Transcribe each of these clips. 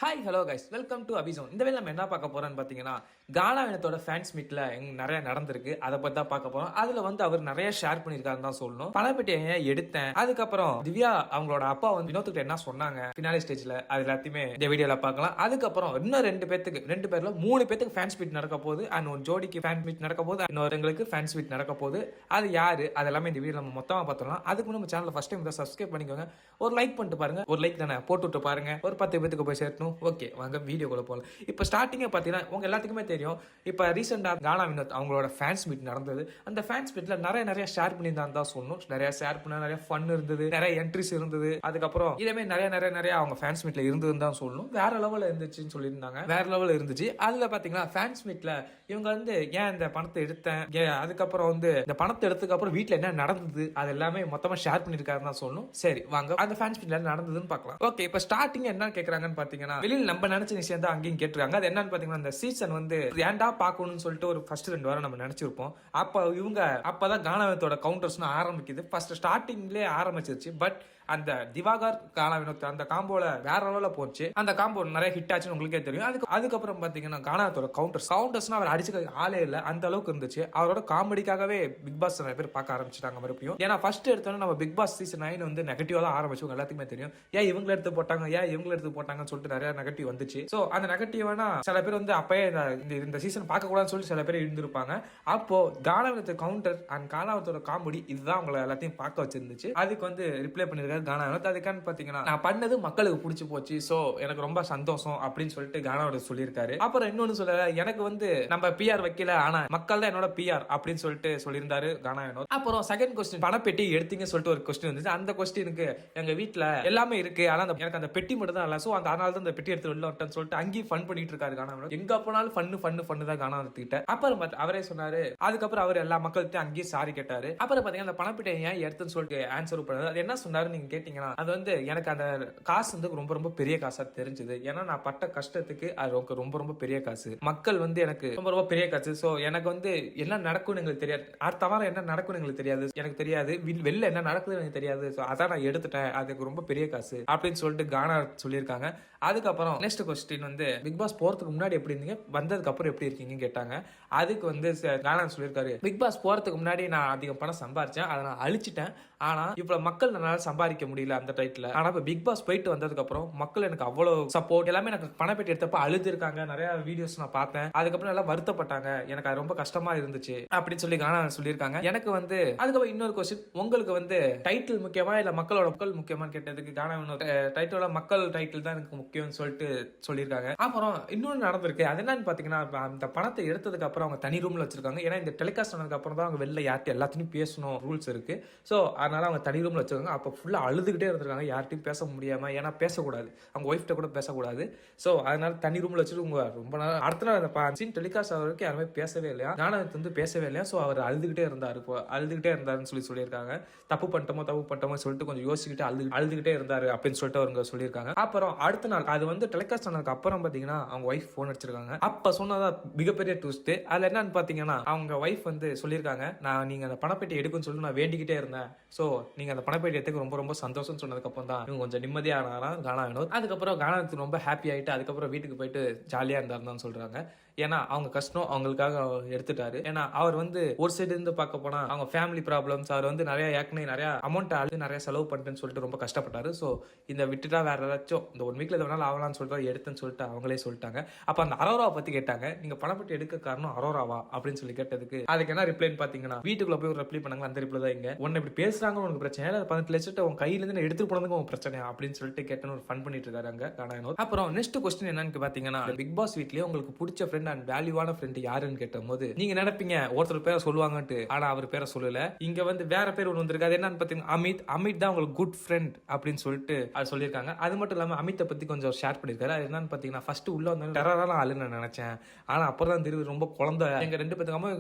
Hi hello guys welcome to அபிசோன். இந்த வேலை நம்ம என்ன பார்க்க போறோம்னு பார்த்தீங்கன்னா, கானா வினத்தோட ஃபேன்ஸ் மீட்ல நிறைய நடந்திருக்கு. அதை பத்தி தான் பார்க்க போறோம். அதுல அவர் நிறைய ஷேர் பண்ணியிருக்காருன்னு தான் சொல்லணும். பணப்பெட்டியை எடுத்தேன், அதுக்கப்புறம் திவ்யா அவங்களோட அப்பா வினோத்துக்கிட்ட என்ன சொன்னாங்க பினாலி ஸ்டேஜ்ல, அது எல்லாத்தையுமே இந்த வீடியோல பார்க்கலாம். அதுக்கப்புறம் இன்னும் ரெண்டு பேர்ல 3 பேருக்கு ஃபேன்ஸ் மீட் நடக்க போகுது. அண்ட் ஒரு ஜோடிக்கு ஃபேன் மீட் நடக்க போகுது, இன்னொருங்களுக்கு ஃபேன்ஸ் மீட் நடக்க போகுது. அது யாரு அதெல்லாமே இந்த வீடியோ நம்ம மொத்தமா பார்த்தோம்னா, அதுக்கு நம்ம சேனல் ஃபர்ஸ்ட் டைம் தான் சப்ஸ்கிரைப் பண்ணிக்கோங்க. ஒரு லைக் பண்ணிட்டு பாருங்க. ஒரு லைக் தானே போட்டுவிட்டு பாருங்க. ஒரு 10 பேருக்கு போய் சேர்த்தணும். ஓகே வாங்க வீடியோக்குள்ள போகலாம். இப்போ ஸ்டார்டிங்கே பார்த்தீங்கன்னா உங்க எல்லாத்துக்குமே தெரியும். இப்போ ரீசெண்டாக கானா வினோத் அவங்களோட ஃபேன்ஸ் மீட் நடந்தது. அந்த ஃபேன்ஸ் மீட்ல நிறைய ஷேர் பண்ணியிருந்தாங்க தான் சொல்லணும். நிறைய ஷேர் பண்ண, நிறைய ஃபன் இருந்தது, நிறைய என்ட்ரிஸ் இருந்தது. அதுக்கப்புறம் இதே நிறைய அவங்க ஃபேன்ஸ் மீட்ல இருந்ததுன்னு தான் சொல்லணும். வேற லெவலில் இருந்துச்சுன்னு சொல்லியிருந்தாங்க. வேற லெவலில் இருந்துச்சு. அதுல பார்த்தீங்கன்னா ஃபேன்ஸ் மீட்ல இவங்க ஏன் இந்த பணத்தை எடுத்தேன், அதுக்கப்புறம் இந்த பணத்தை எடுத்ததுக்கு அப்புறம் வீட்டில் என்ன நடந்தது அது எல்லாமே மொத்தமாக ஷேர் பண்ணியிருக்காருன்னு தான் சொல்லணும். சரி வாங்க அந்த ஃபேன்ஸ் மீட்ல நடந்ததுன்னு பார்க்கலாம். ஓகே இப்போ ஸ்டார்டிங் என்ன கேட்குறாங்கன்னு பார்த்தீங்கன்னா, வெளியில் நம்ம நினைச்ச விஷயம் தான் அங்கேயும் கேட்டிருக்காங்க. அது என்னன்னு பாத்தீங்கன்னா, இந்த சீசன் ஏன்டா பார்க்கணும்னு சொல்லிட்டு ஒரு ஃபர்ஸ்ட் 2 வாரம் நம்ம நினைச்சிருப்போம். அப்பதான் கானாவினத்தோட கவுண்டர்ஸ் ஆரம்பிக்குது. ஃபர்ஸ்ட் ஸ்டார்டிங்லேயே ஆரம்பிச்சிருச்சு. பட் அந்த திவாகர் கானா வினோத் அந்த காம்போல வேற லெவலில் போச்சு. அந்த காம்போ நிறைய ஹிட் ஆச்சுன்னு உங்களுக்கே தெரியும். அதுக்கப்புறம் பாத்தீங்கன்னா கானாவினத்தோட கவுண்டர்ஸ்னா அவர் அடிச்சு ஆளே இல்லை, அந்த அளவுக்கு இருந்துச்சு. அவரோட காமெடிக்காகவே பிக் பாஸ் நிறைய பேர் பார்க்க ஆரம்பிச்சிட்டாங்க மறுபடியும். ஏன்னா ஃபர்ஸ்ட் எடுத்தோன்னு நம்ம பிக் பாஸ் சீசன் 9 நெகட்டிவா தான் ஆரம்பிச்சு எல்லாத்துக்குமே தெரியும். ஏன் இவங்களை எடுத்து போட்டாங்கன்னு சொல்லிட்டு நிறைய நெகட்டிவ் வந்துச்சு. சோ அந்த நெகட்டிவானா சில பேர் அப்பயே இந்த சீசன் பார்க்க கூடாதுன்னு சொல்லி சில பேர் இருந்திருப்பாங்க. அப்போ கானாவினத்தோட கவுண்டர் அண்ட் கானாவினத்தோட காமெடி இதுதான் உங்களை எல்லாத்தையும் பார்க்க வச்சிருந்துச்சு. அதுக்கு ரிப்ளை பண்ணிருக்காரு கானாவினோத். அதுக்கான்னு பாத்தீங்கன்னா, நான் பண்ணது மக்களுக்கு பிடிச்சி போச்சு, சோ எனக்கு ரொம்ப சந்தோஷம் அப்படின்னு சொல்லிட்டு கானாவினோத் சொல்லியிருக்காரு. அப்புறம் இன்னொன்னு சொல்ல, எனக்கு நம்ம பிஆர் வைக்கல, ஆனா மக்கள் தான் என்னோட பிஆர் அப்படின்னு சொல்லிட்டு சொல்லியிருந்தாரு கானாவினோத். அப்புறம் செகண்ட் கொஸ்டின், பணப்பெட்டி எடுத்தீங்க சொல்லிட்டு ஒரு கொஸ்டின் வந்துச்சு. அந்த கொஸ்டினுக்கு எங்க வீட்டுல எல்லாமே இருக்கு, ஆனா எனக்கு அந்த பெட்டி மட்டும் தான் இல்ல, சோ அதனால தான் அந்த பெட்டி எடுத்து வெளில விட்டேன்னு சொல்லிட்டு அங்கேயும் ஃபன் பண்ணிட்டு இருக்காரு கானாவினோத். எங்க போனாலும் ஃபன்னு தான் கானாவினோத் கிட்ட. அப்புறம் அவரே சொன்னாரு. அதுக்கப்புறம் அவர் எல்லா மக்கள்கிட்ட அங்கேயும் சாரி கேட்டாரு. அப்புறம் பாத்தீங்கன்னா அந்த பணப்பெட்டியை ஏன் எடுத்துன்னு சொல்லிட்டு ஆன்சர் பண்ணாரு. அது என்ன சொன்னாரு நீங்க கேட்டீங்கன்னா, அது எனக்கு அந்த காசு ரொம்ப பெரிய காசா தெரிஞ்சது. ஏன்னா நான் பட்ட கஷ்டத்துக்கு அது ரொம்ப பெரிய காசு. மக்கள் எனக்கு ரொம்ப பெரிய காசு. சோ எனக்கு என்ன நடக்கும்னு எங்களுக்கு தெரியாது, அடுத்த வாரம் என்ன நடக்கும்னு எங்களுக்கு தெரியாது, எனக்கு தெரியாது வெளில என்ன நடக்குதுன்னு எனக்கு தெரியாது. சோ அதான் நான் எடுத்துட்டேன், அதுக்கு ரொம்ப பெரிய காசு அப்படின்னு சொல்லிட்டு கானா சொல்லியிருக்காங்க. அதுக்கப்புறம் நெக்ஸ்ட் கொஸ்டின், பிக் பாஸ் போறதுக்கு முன்னாடி எப்படி இருந்தீங்க, வந்ததுக்கு அப்புறம் எப்படி இருக்கீங்கன்னு கேட்டாங்க. அதுக்கு கானா சொல்லியிருக்காரு, பிக் பாஸ் போறதுக்கு முன்னாடி நான் அதிகம் பணம் சம்பாரிச்சேன், அதை நான் அழிச்சிட்டேன். ஆனா இவ்வளவு மக்கள் என்னால சம்பாதிக்க முடியல அந்த டைட்டில். ஆனா இப்ப பிக் பாஸ் போயிட்டு வந்ததுக்கு அப்புறம் மக்கள் எனக்கு அவ்வளவு சப்போர்ட், எல்லாமே எனக்கு பணப்பெட்டி எடுத்தப்ப அழுது இருக்காங்க. நிறைய வீடியோஸ் நான் பார்த்தேன். அதுக்கப்புறம் எல்லாம் வருத்தப்பட்டாங்க, எனக்கு அது ரொம்ப கஷ்டமா இருந்துச்சு அப்படின்னு சொல்லி கானா சொல்லியிருக்காங்க. எனக்கு அதுக்கப்புறம் இன்னொரு கொஸ்டின், உங்களுக்கு டைட்டில் முக்கியமா இல்ல மக்கள் முக்கியமா கேட்டதுக்கு கானா டைட்டிலோட மக்கள் டைட்டில் தான் எனக்கு முக்கியம்னு சொல்லிட்டு சொல்லியிருக்காங்க. அப்புறம் இன்னொன்று நடந்திருக்கு. அது என்னன்னு பாத்தீங்கன்னா, அந்த பணத்தை எடுத்ததுக்கு அப்புறம் அவங்க தனி ரூம்ல வச்சிருக்காங்க. ஏன்னா இந்த டெலிகாஸ்ட் ஆனதுக்கு அப்புறம் தான் அவங்க வெளில யார்கிட்ட எல்லாத்தையும் பேசணும் ரூல்ஸ் இருக்கு. சோ அதனால அவங்க தனி ரூம்ல வச்சிருக்காங்க. அப்ப ஃபுல்லா அழுதுகிட்டே இருந்திருக்காங்க, யார்ட்டையும் பேச முடியாம. ஏன்னா பேசக்கூடாது, அவங்க ஒய்ஃப்ட கூட பேசக்கூடாது. சோ அதனால தனி ரூம்ல வச்சுட்டு ரொம்ப நாள் அடுத்த நாள் அந்த டெலிகாஸ்ட் ஆகிறதுக்கு யாருமே பேசவே இல்லையா, நானும் பேசவே இல்லையா. சோ அவர் அழுதுகிட்டே இருந்தாருன்னு சொல்லியிருக்காங்க. தப்பு பண்ணிட்டோமோ சொல்லிட்டு கொஞ்சம் யோசிச்சுக்கிட்டு அழுதுகிட்டே இருந்தாரு அப்படின்னு சொல்லிட்டு அவங்க சொல்லியிருக்காங்க. அப்புறம் அடுத்த நாள் அது டெலிகாஸ்ட் ஆனதுக்கு அப்புறம் பாத்தீங்கன்னா அவங்க ஒய்ஃப் போன் அடிச்சிருக்காங்க. அப்ப சொன்னதா மிகப்பெரிய ட்விஸ்ட். அதுல என்னன்னு பாத்தீங்கன்னா, அவங்க ஒய்ஃப் சொல்லியிருக்காங்க, நீங்க அந்த பணப்பெட்டி எடுக்குன்னு சொல்லி நான் வேண்டிக்கிட்டே இருந்தேன். சோ நீங்க அந்த பணப்பெட்டி எடுத்துக்கு ரொம்ப சந்தோஷம் சொன்னதுக்கு அப்புறம் தான் இவங்க கொஞ்சம் நிம்மதியானாராம் கானா வினோத். அதுக்கப்புறம் கானா வினோத் ரொம்ப ஹாப்பி ஆயிட்டு அதுக்கப்புறம் வீட்டுக்கு போயிட்டு ஜாலியா இருந்தாருன்னு சொல்றாங்க. ஏன்னா அவங்க கஷ்டம் அவங்களுக்காக எடுத்துட்டாரு. ஏன்னா அவர் ஒரு சைடு இருந்து பார்க்க போனா அவங்க ஃபேமிலி ப்ராப்ளம்ஸ், அவர் நிறைய அமௌண்ட் நிறைய செலவு பண்ணிட்டேன்னு சொல்லிட்டு ரொம்ப கஷ்டப்பட்டாரு. சோ இந்த விட்டுட்டா வேற ஏதாச்சும் இந்த 1 வீக்ல எதனால ஆகலாம்னு சொல்லிட்டு எடுத்துன்னு சொல்லிட்டு அவங்களே சொல்லிட்டாங்க. அப்ப அந்த அரோராவை பத்தி கேட்டாங்க, நீங்க பணப்பெட்டி எடுக்க காரணம் அரோராவா அப்படின்னு சொல்லி கேட்டதுக்கு அதுக்கு என்ன ரிப்ளைன்னு பாத்தீங்கன்னா, வீட்டுக்குள்ள போய் ஒரு ரிப்ளை பண்ணாங்க. அந்த ரிப்ளை தான் இங்க, உன்னை இப்படி பேசுறாங்க உனக்கு பிரச்சனை இல்லை, 18 லட்சத்தை உன் கையில இருந்து எடுத்துட்டு போனதுக்கு உங்க பிரச்சனை அப்படின்னு சொல்லிட்டு கேட்டன்னு ஒரு ஃபன் பண்ணிட்டு இருக்காரு அங்க கானா வினோத். அப்புறம் நெக்ஸ்ட் கொஸ்டின் என்னன்னு பாத்தீங்கன்னா, பிக் பாஸ் வீட்லயே உங்களுக்கு பிடிச்ச ஃப்ரெண்ட் அண்ட் வேல்யூவான ஃப்ரெண்ட் யாருன்னு கேட்டும் போது நீங்க நினைப்பீங்க ஒருத்தர் பேரை சொல்லுவாங்கன்ட்டு, ஆனா அவர் பேரை சொல்லல. இங்க வேற பேர் ஒன்று வந்திருக்காது. என்னன்னு பாத்தீங்கன்னா, அமித் தான் உங்களுக்கு குட் ஃப்ரெண்ட் அப்படின்னு சொல்லிட்டு அது சொல்லியிருக்காங்க. அது மட்டும் இல்லாம அமித்தை பத்தி கொஞ்சம் ஷேர் பண்ணிருக்காரு. அது என்னன்னு பாத்தீங்கன்னா, ஃபர்ஸ்ட் உள்ள வந்து டெரரான ஆளுன்னு நினைச்சேன், ஆனா அப்புறம் தான் தெரியுது ரொம்ப குழந்தை எங்க 2 பேத்துக்காம.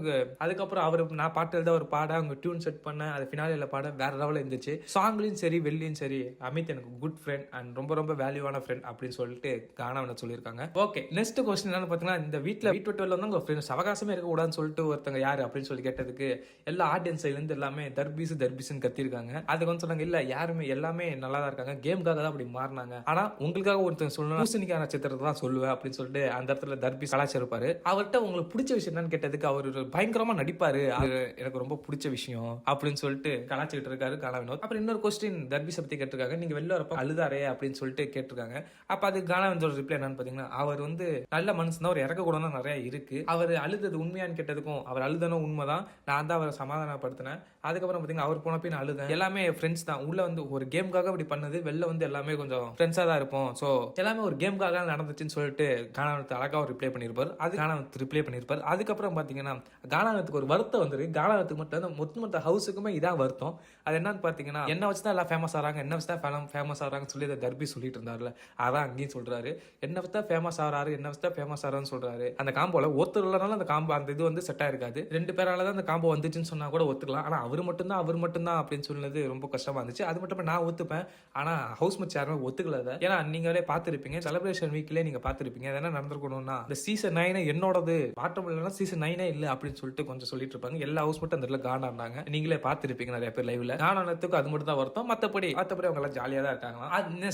அதுக்கப்புறம் அவர் நான் பாட்டு எழுத ஒரு பாட அவங்க டியூன் செட் பண்ண அது ஃபினாலில பாட வேற லெவலில் இருந்துச்சு. சாங்லையும் சரி வெள்ளியும் சரி அமித் எனக்கு குட் ஃப்ரெண்ட் அண்ட் ரொம்ப வேல்யூவான ஃப்ரெண்ட் அப்படின்னு சொல்லிட்டு கானா வினோத் சொல்லியிருக்காங்க. ஓகே நெக்ஸ்ட் கொஸ்டின் என்னன்னு பாத்தீங்கன்னா, இந்த வீட்டுல வீட்டு விட்டு வெளில வந்து உங்க ஃப்ரெண்ட்ஸ் அவகாசமே இருக்கக்கூடாதுன்னு சொல்லிட்டு ஒருத்தங்க யாரு அப்படின்னு சொல்லி கேட்டதுக்கு எல்லா ஆடியன்ஸ் சைட்ல இருந்து எல்லாமே தர்பீஸ்ன்னு கத்திருக்காங்க. அதுக்கு வந்து சொன்னாங்க இல்ல யாருமே எல்லாமே நல்லா தான் இருக்காங்க, கேமுக்காக தான் அப்படி மாறினாங்க, ஆனா உங்களுக்காக ஒருத்தங்க சொல்லணும் பூசணிக்கான நட்சத்திரத்தை தான் சொல்லுவேன் அப்படின்னு சொல்லிட்டு அந்த இடத்துல தர்பீஸ் கலாச்சிருப்பாரு. அவர்கிட்ட உங்களுக்கு பிடிச்ச விஷயம் என்னன்னு கேட்டதுக்கு அவர் பயங்கரமா நடிப்பாரு, அது எனக்கு ரொம்ப பிடிச்ச விஷயம் அப்படின்னு சொல்லிட்டு கலாச்சிட்டு இருக்காரு கானா வினோத். அப்புறம் இன்னொரு கொஸ்டின் தர்பீஸை பத்தி கேட்டிருக்காங்க, நீங்க வெளில வரப்ப அழுதாரே அப்படின்னு சொல்லிட்டு கேட்டிருக்காங்க. அப்ப அது கானா வினோத் ரிப்ளை என்னன்னு பாத்தீங்கன்னா, அவர் வந்து நல்ல மனுஷன் தான், ஒரு இறக்க கூட நிறைய இருக்கு, அவர் அழுதது உண்மையான்னு கேட்டதுக்கும் அவர் அழுதனும் உண்மைதான், நான் தான் அவரை சமாதானப்படுத்தினேன், அதுக்கப்புறம் பாத்தீங்கன்னா அவர் போன போய் நான் அழுதேன், எல்லாமே ஃப்ரெண்ட்ஸ் தான், உள்ள வந்து ஒரு கேமுக்காக இப்படி பண்ணது, வெளில வந்து எல்லாமே கொஞ்சம் ஃப்ரெண்ட்ஸா தான் இருப்போம், சோ எல்லாமே ஒரு கேமுக்காக நடந்துச்சுன்னு சொல்லிட்டு கானாவினோத் அழகா ரிப்ளை பண்ணிருப்பாரு. அது கானாவினோத் ரிப்ளை பண்ணிருப்பாரு. அதுக்கப்புறம் பாத்தீங்கன்னா கானாவினோத்துக்கு ஒரு வருத்தம் வந்துருக்கு. கானாவினோத்துக்கு மட்டும் மொத்த ஹவுஸுக்குமே இதான் வருத்தம். அது என்னன்னு பாத்தீங்கன்னா என்ன வச்சுதான் எல்லாம் ஃபேமஸ் ஆறாங்க, என்ன வச்சுதான் ஃபேமஸ் ஆறாங்கன்னு சொல்லி அதை தர்பி சொல்லிட்டு இருந்தாருல, அதான் அங்கேயும் சொல்றாரு, என்ன வச்சுதான் ஃபேமஸ் ஆறாரு, என்ன வச்சுதான் ஃபேமஸ் ஆறான்னு சொல்றாரு. அந்த காம்போல ஒருத்தர் இல்லனால அந்த காம்போ அந்த இது வந்து செட் ஆயிருக்காது, 2 பேரால தான் அந்த காம்போ வந்துச்சுன்னு சொன்னா கூட ஒத்துக்கலாம், ஆனா அவர் மட்டும்தான் அப்படின்னு சொன்னது ரொம்ப கஷ்டமா இருந்துச்சு. அது மட்டும் நான் ஒத்துப்பேன், ஆனா ஹவுஸ் மேட்ச் யாருமே ஒத்துக்கல. ஏன்னா நீங்களே பார்த்திருப்பீங்க, செலிப்ரேஷன் வீக்லயே நீங்க பார்த்திருப்பீங்க, என்ன நடந்திருக்கணும்னா இந்த சீசன் 9 என்னோடது பாட்டம் இல்லைன்னா சீசன் 9 இல்ல அப்படின்னு சொல்லிட்டு கொஞ்சம் சொல்லிட்டு இருப்பாங்க. எல்லா ஹவுஸ் மட்டும் அந்த கானா இருந்தாங்க, நீங்களே பார்த்திருப்பீங்க நிறைய பேர் லைவ்ல. கானானத்துக்கு அது மட்டும் தான் வருத்தம், மத்தபடி அவங்க எல்லாம் ஜாலியா தான் இருக்காங்க.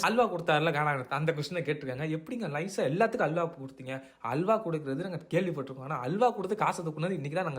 அல்வா கொடுத்தாருல கானானத்து, அந்த கொஸ்டினை கேட்டிருக்காங்க, எப்படிங்க லைஸா எல்லாத்துக்கும் அல்வா கொடுத்தீங்க, அல்வா கொடுக்கறது நாங்க கேள்விப்பட்டிருக்கோம், ஆனா அல்வா கொடுத்து காசு தூக்குனது இன்னைக்கு தான்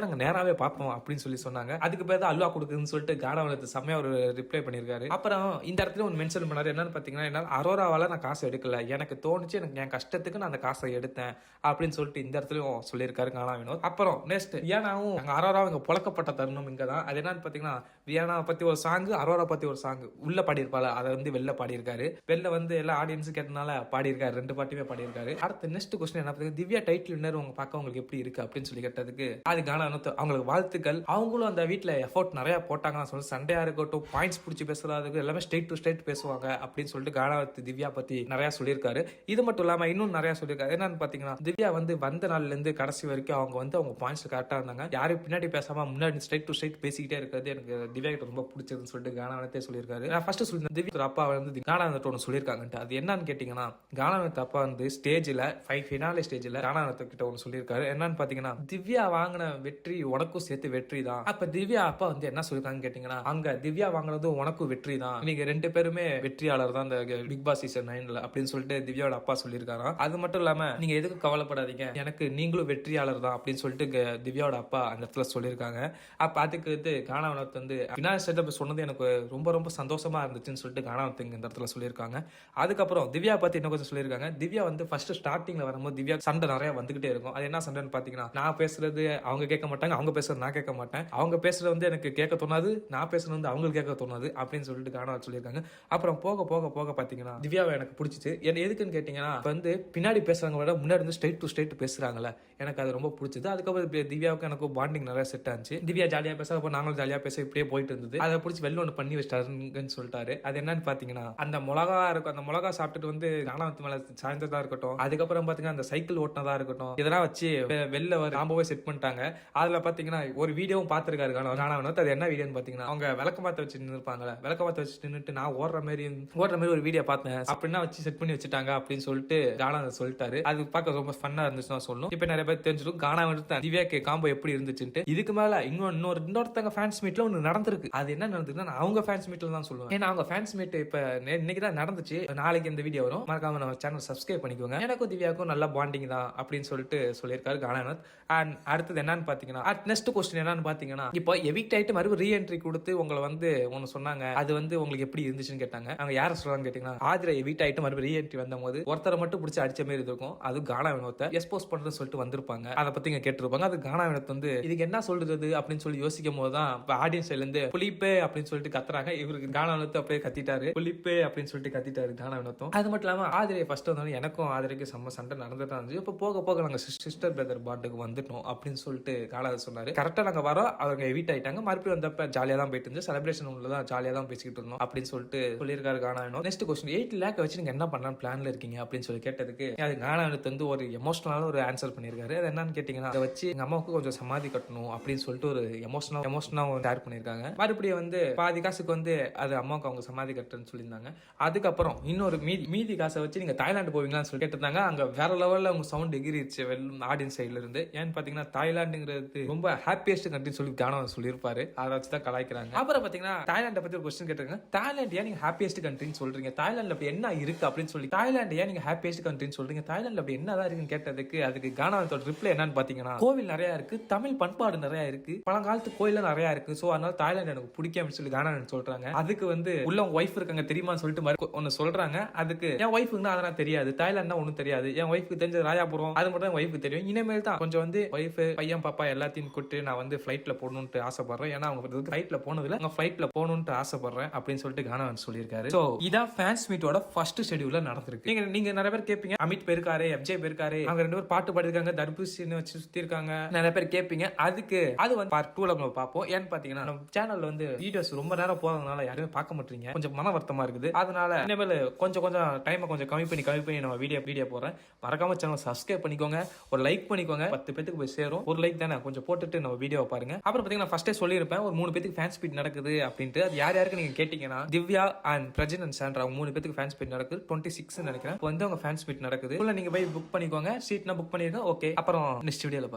நாங்க நேராவே பார்த்தோம் அப்படின்னு சொல்லி சொன்னாங்க. அதுக்கு பேர் தான் அல்வா கொடுக்குதுன்னு சொல்லிட்டு கானாவனத்து செம்மையா ஒரு ரிப்ளை பண்ணிருக்காரு. அப்புறம் இந்த இடத்துல ஒரு மென்ஷன் பண்ணாரு, என்னன்னு பாத்தீங்கன்னா, என்னால அரோராவால நான் காசு எடுக்கல, எனக்கு தோணுச்சு, எனக்கு என் கஷ்டத்துக்கு நான் அந்த காசை எடுத்தேன் அப்படின்னு சொல்லிட்டு இந்த இடத்துலயும் சொல்லியிருக்காரு கானா வினோத். அப்புறம் நெக்ஸ்ட் வியானாவும் அரோராவும் இங்க புழக்கப்பட்ட தருணம் இங்க தான். அது என்னன்னு பாத்தீங்கன்னா, வியானா பத்தி ஒரு சாங், அரோரா பத்தி ஒரு சாங் உள்ள பாடியிருப்பாரு, அதை வந்து வெளில பாடியிருக்காரு, வெளில வந்து எல்லா ஆடியன்ஸ் கேட்டனால பாடியிருக்காரு, 2 பாட்டுமே பாடியிருக்காரு. அடுத்த நெக்ஸ்ட் கொஸ்டின் என்ன பாத்தீங்கன்னா, திவ்யா டைட்டில் வின்னர் உங்க பார்க்க உங்களுக்கு எப்படி இருக்கு அப்படின்னு சொல்லி கேட்டதுக்கு அது கானா வினோத் அவங்களுக்கு வாழ்த்துக்கள், அவங்களும் அந்த வீட்டுல எஃபோர்ட் நிறைய போட்டாங்க சொல்லி, சண்டையா இருக்கட்டும், பாயிண்ட்ஸ் பிடிச்சி பேசுறதுக்கு எல்லாமே ஸ்ட்ரெயிட் டு ஸ்ட்ரெயிட் பேசுவாங்க அப்படின்னு சொல்லிட்டு கானாவத் திவ்யா பத்தி நிறைய சொல்லியிருக்காரு. இது மட்டும் இல்லாம இன்னும் நிறைய சொல்லியிருக்காரு. என்னன்னு பாத்தீங்கன்னா, திவ்யா வந்து வந்த நாள்ல இருந்து கடைசி வரைக்கும் அவங்க பாயிண்ட்ஸ் கரெக்டா இருந்தாங்க, யாரும் பின்னாடி பேசாம முன்னாடி ஸ்ட்ரெயிட் டு ஸ்ட்ரெயிட் பேசிக்கிட்டே இருக்கிறது எனக்கு திவ்யா கிட்ட ரொம்ப பிடிச்சதுன்னு சொல்லிட்டு கானாவத்தே சொல்லியிருக்காரு. நான் ஃபர்ஸ்ட் சொல்லியிருந்தேன், திவ்யா அப்பா வந்து கானாவத் ஒன்று சொல்லியிருக்காங்கன்ட்டு, அது என்னன்னு கேட்டீங்கன்னா, கானாவத் அப்பா வந்து ஸ்டேஜ்ல ஃபினாலே ஸ்டேஜ்ல கானாவத் கிட்ட ஒன்று சொல்லியிருக்காரு. என்னன்னு பாத்தீங்கன்னா, திவ்யா வாங்கின வெற்றி உனக்கும் சேர்த்து வெற்றி தான். அப்ப திவ்யா அப்பா வந்து என்ன சொல்லிருக்காங்கன்னு கேட்டீங்கன்னா, அங்க திவ்யா வாங்கினதும் உனக்கும் வெற்றி தான், நீங்க 2 பேருமே வெற்றியாளர் தான் இந்த பிக் பாஸ் சீசன் 9ல அப்படின்னு சொல்லிட்டு திவ்யாவோட அப்பா சொல்லியிருக்காராம். அது மட்டும் இல்லாம நீங்க எதுக்கு கவலைப்படாதீங்க, எனக்கு நீங்களும் வெற்றியாளர் தான் அப்படின்னு சொல்லிட்டு திவ்யாவோட அப்பா அந்த இடத்துல சொல்லியிருக்காங்க. அப்ப அதுக்கு வந்து கானாவத் வந்து ஃபினாலே ஸ்டேஜ்ல சொன்னது எனக்கு ரொம்ப ரொம்ப சந்தோஷமா இருந்துச்சுன்னு சொல்லிட்டு கானாவத் இந்த இடத்துல சொல்லியிருக்காங்க. அதுக்கப்புறம் திவ்யா பத்தி இன்னும் கொஞ்சம் சொல்லியிருக்காங்க. திவ்யா வந்து ஃபர்ஸ்ட் ஸ்டார்டிங்ல வரும்போது திவ்யா சண்டை நிறைய வந்துகிட்டே இருக்கும். அது என்ன சண்டைன்னு பாத்தீங்கன்னா, நான் பேசுறது அவங்க கேட்க மாட்டாங்க, அவங்க பேசுறது நான் கேட்க மாட்டேன், அவங்க பேசுறது வந்து எனக்கு கேட்க தோணாது, நான் பேசுறது வந்து அவங்களுக்கு கேட்க தோணாது அப்படின்னு சொல்லிட்டு கானாவத் சொல்லியிருக்காங்க. அப்புறம் போக போக போக பாத்தீங்கன்னா திவ்யாவை எனக்கு பிடிச்சிச்சு. என்ன எதுக்குன்னு கேட்டீங்கன்னா, வந்து பின்னாடி பேசுறவங்க விட முன்னாடி இருந்து ஸ்ட்ரெயிட் டு ஸ்ட்ரெயிட் பேசுறாங்கல்ல, எனக்கு அது ரொம்ப பிடிச்சது. அதுக்கப்புறம் திவ்யாவுக்கு எனக்கு பாண்டிங் நிறைய செட் ஆச்சு. திவ்யா ஜாலியா பேச, அப்போ நாங்களும் ஜாலியா பேச, இப்படியே போயிட்டு இருந்தது. அதை பிடிச்சி வெளில ஒன்று பண்ணி வச்சிட்டாருன்னு சொல்லிட்டாரு. அது என்னன்னு பாத்தீங்கன்னா, அந்த மிளகா இருக்கும், அந்த மிளகா சாப்பிட்டுட்டு வந்து கானாவத் மேல சாய்ந்ததா இருக்கட்டும், அதுக்கப்புறம் பாத்தீங்கன்னா அந்த சைக்கிள் ஓட்டினதா இருக்கட்டும், இதெல்லாம் வச்சு வெளில காம்போவே செட் பண்ணிட்டாங்க. அதுல பாத்தீங்கன்னா ஒரு வீடியோவும் பாத்துருக்காரு கானாவத். அது என்ன வீடியோன்னு பாத்தீங்கன்னா, அவங்க விளக்கமாத்த வச்சு நின்றுப்பாங்கல்ல, விளக்கமாத்த வச்சு நின்றுட்டு நான் ஓடுற மாதிரி ஒரு வீடியோ பார்த்தேன் அப்படின்னா வச்சு செட் பண்ணி வச்சுட்டாங்க அப்படின்னு சொல்லிட்டு கானாவத் சொல்லிட்டாரு. அது பார்க்க ரொம்ப ஃபன்னா இருந்துச்சுன்னு சொல்லணும். இப்ப நிறைய பேர் தெரிஞ்சிடும் கானாவத் திவ்யாக்கு காம்போ எப்படி இருந்துச்சுன்னு. இதுக்கு மேல இன்னொருத்தங்க ஃபேன்ஸ் மீட்ல ஒன்னு நடந்திருக்கு. அது என்ன நடந்ததுன்னா, அவங்க ஃபேன்ஸ் மீட்ல தான் சொல்லுவேன், ஏன்னா அவங்க ஃபேன்ஸ் மீட் இப்ப இன்னைக்கு தான் நடந்துச்சு. நாளைக்கு இந்த வீடியோ வரும், மறக்காம நம்ம சேனல் சப்ஸ்கிரைப் பண்ணிக்கோங்க. எனக்கும் திவ்யாவுக்கும் நல்ல பாண்டிங் தான் அப்படின்னு சொல்லிட்டு சொல்லியிருக்காரு கானாவத். அண்ட் அடுத்தது என்னன்னு பாத்தீங்கன்னா, நெக்ஸ்ட் கொஸ்டின் என்னன்னு பாத்தீங்கன்னா, இப்போ எவிக்ட் ஆயிட்டு மறுபடியும் ரீஎன்ட்ரி கொடுத்து உங்களை வந்து ஒன்னு சொன்னாங்க, அது வந்து உங்களுக்கு எப்படி இருந்துச்சுன்னு கேட்டாங்க. அவங்க யார சொல்றாங்க கேட்டீங்கன்னா, ஆதிரை எவிக்ட் ஆயிட்டு மறுபடியும் ரீஎன்ட்ரி வந்த போது ஒருத்தரை மட்டும் பிடிச்சி அடிச்ச மாதிரி இருக்கும், அது கானா வினோத்தை எக்ஸ்போஸ் பண்றதுன்னு சொல்லிட்டு வந்திருப்பாங்க. அதை பத்தி இங்க கேட்டிருப்பாங்க. அது கானா வினோத் வந்து இதுக்கு என்ன சொல்றது அப்படின்னு சொல்லி யோசிக்கும் போதுதான் ஆடியன்ஸ் சைட்ல இருந்து புலிப்பே அப்படின்னு சொல்லிட்டு கத்துறாங்க. இவருக்கு கானா வினோத் அப்படியே கத்திட்டாரு, புலிப்பே அப்படின்னு சொல்லிட்டு கத்திட்டாரு கானா வினோத்தும். அது மட்டும் இல்லாம ஆதிரை ஃபர்ஸ்ட் வந்தாலும் எனக்கும் ஆதிரைக்கு செம்ம சண்டை நடந்துட்டு இருந்துச்சு. இப்போ போக போக நாங்க சிஸ்டர் பிரதர் பாண்டுக்கு வந்துட்டோம் அப்படின்னு சொல்லிட்டு கானாவத் சொன்னாரு. கரெக்டா நாங்க வரோம், அவங்க எவிட் ஆயிட்டாங்க, மறுபடியும் வந்தப்ப ஜாலியா தான் போயிட்டு இருந்துச்சு, செலிப்ரேஷன் உள்ளதான் ஜாலியா தான் பேசிக்கிட்டு இருந்தோம் அப்படின்னு சொல்லிட்டு சொல்லியிருக்காரு கானா வினோத். நெக்ஸ்ட் கொஸ்டின், 8 லேக் வச்சு நீங்க என்ன பண்ணலாம் பிளான்ல இருக்கீங்க அப்படின்னு சொல்லி கேட்டதுக்கு அது கானா வினோத் வந்து ஒரு எமோஷனலான ஒரு ஆன்சர் பண்ணியிருக்காரு. அது என்னன்னு கேட்டீங்கன்னா, அதை வச்சு எங்க அம்மாவுக்கு கொஞ்சம் சமாதி கட்டணும் அப்படின்னு சொல்லிட்டு ஒரு எமோஷனலா ஷேர் பண்ணியிருக்காங்க. மறுபடியும் வந்து பாதி காசுக்கு வந்து அது அம்மாவுக்கு அவங்க சமாதி கட்டுன்னு சொல்லியிருந்தாங்க. அதுக்கப்புறம் இன்னொரு மீதி காசை வச்சு நீங்க தாய்லாந்து போவீங்களான்னு சொல்லி கேட்டிருந்தாங்க. அங்க வேற லெவல்ல அவங்க சவுண்ட் சவுண்ட் எகிரிச்சு ஆடியன்ஸ் சைட்ல இருந்து. ஏன்னு பாத்தீங்கன்னா தாய்லாந்துங்கிறது ரொம்ப ஹாப்பியஸ்ட் கண்ட்ரின்னு சொல்லி கானா சொல்லியிருப்பாரு. அதை வச்சு தான் கலாய்க்கிறாங்க. அப்புறம் பாத்தீங்கன்னா தாய்லாண்டை பத்தி ஒரு கொஸ்டின் கேட்டிருக்காங்க. தாய்லாந்து ஏன் நீங்க ஹாப்பியஸ்ட் கண்ட்ரின்னு சொல்றீங்க, தாய்லாந்துல அப்படி என்ன இருக்கு அப்படின்னு சொல்லி, தாய்லாந்து ஏன் நீங்க ஹாப்பியஸ்ட் கண்ட்ரின்னு சொல்றீங்க, தாய்லாந்துல அப்படி என்னதான் இருக்குன்னு கேட்டதுக்கு அதுக்கு கானாவோட ரிப்ளை என்னன்னு பாத்தீங்கன்னா, கோவில் நிறைய இருக்கு, தமிழ் பண்பாடு நிறைய இருக்கு, பழங்காலத்து கோயில் நிறைய இருக்கு, சோ அதனால தாய்லாந்து எனக்கு பிடிக்கும் அப்படின்னு சொல்லி கானா சொல்றாங்க. அதுக்கு வந்து உள்ள உங்க ஒய்ஃப் இருக்காங்க தெரியுமான்னு சொல்லிட்டு ஒன்னு சொல்றாங்க. அதுக்கு என் ஒய்ஃபுக்கு அதெல்லாம் தெரியாது, தாய்லாந்துனா ஒன்னும் தெரியாது, என் ஒய்ஃபுக்கு தெரிஞ்சது ராயாபுரம், அது மட்டும் ஒய்ஃபுக்கு தெரியும். இனிமேல் தான் கொஞ்சம் வந்து ஒய்ஃப் பையன் பாப்பா எல்லாத்தையும் கூட்டு நான் வந்து ஃபிளைட்ல போகணும்னு ஆசைப்படுறேன். ஏன்னா அவங்க ஃபிளைட்ல போனதுல அவங்க ஃபிளைட்ல போகணும்னு ஆசைப்படுறேன் அப்படின்னு சொல்லிட்டு கானா சொல்லியிருக்காரு. சோ இதான் ஃபேன்ஸ் மீட்டோட ஃபர்ஸ்ட் ஷெட்யூல்ல நடந்திருக்கு. நீங்க நிறைய பேர் கேட்பீங்க, அமித் போயிருக்காரு, எஃப்ஜே போயிருக்காரு, அவங்க 2 பேர் பாட்டு பாடிருக்காங்க, தர்பூசணி வச்சு சுத்தி இருக்காங்க, நிறைய பேர் கேட்பீங்க. அதுக்கு அது வந்து பார்ட் 2ல நம்ம பார்ப்போம். ஏன்னு பாத்தீங்கன்னா நம்ம சேனல்ல வந்து வீடியோஸ் ரொம்ப நேரம் போறதுனால யாருமே பார்க்க மாட்டீங்க, கொஞ்சம் மன வருத்தமா இருக்குது. அதனால இனிமேல் கொஞ்சம் டைமை கொஞ்சம் கம்மி பண்ணி நம்ம வீடியோ போறேன். மறக்காம சேனல் சப்ஸ்கிரைப் பண்ணிக்கோங்க, ஒரு லைக் பண்ணிக்கோங்க, 10 பேத்துக்கு போய் சேரும். ஒரு லைக் தானே, கொஞ்சம் போட்டுட்டு நம்ம வீடியோவை பாருங்க. அப்புறம் பாத்தீங்கன்னா ஃபர்ஸ்டே சொல்லியிருப்பேன் ஒரு 3 பேத்துக்கு ஃபேன்ஸ் மீட் நடக்குது அப்படின்ட்டு. அது யாருக்கு நீங்க கேட்டீங்கன்னா Divya and Prajan and Sandra அவங்க 3 பேத்துக்கு ஃபேன்ஸ் மீட் நடக்குது. 26 நினைக்கிறேன் வந்து அவங்க ஃபேன்ஸ் மீட் நடக்குது. நீங்க போய் புக் பண்ணிக்கோங்க, சீட்னா புக் பண்ணிருங்க. ஓகே, அப்புறம் நெக்ஸ்ட் வீடியோல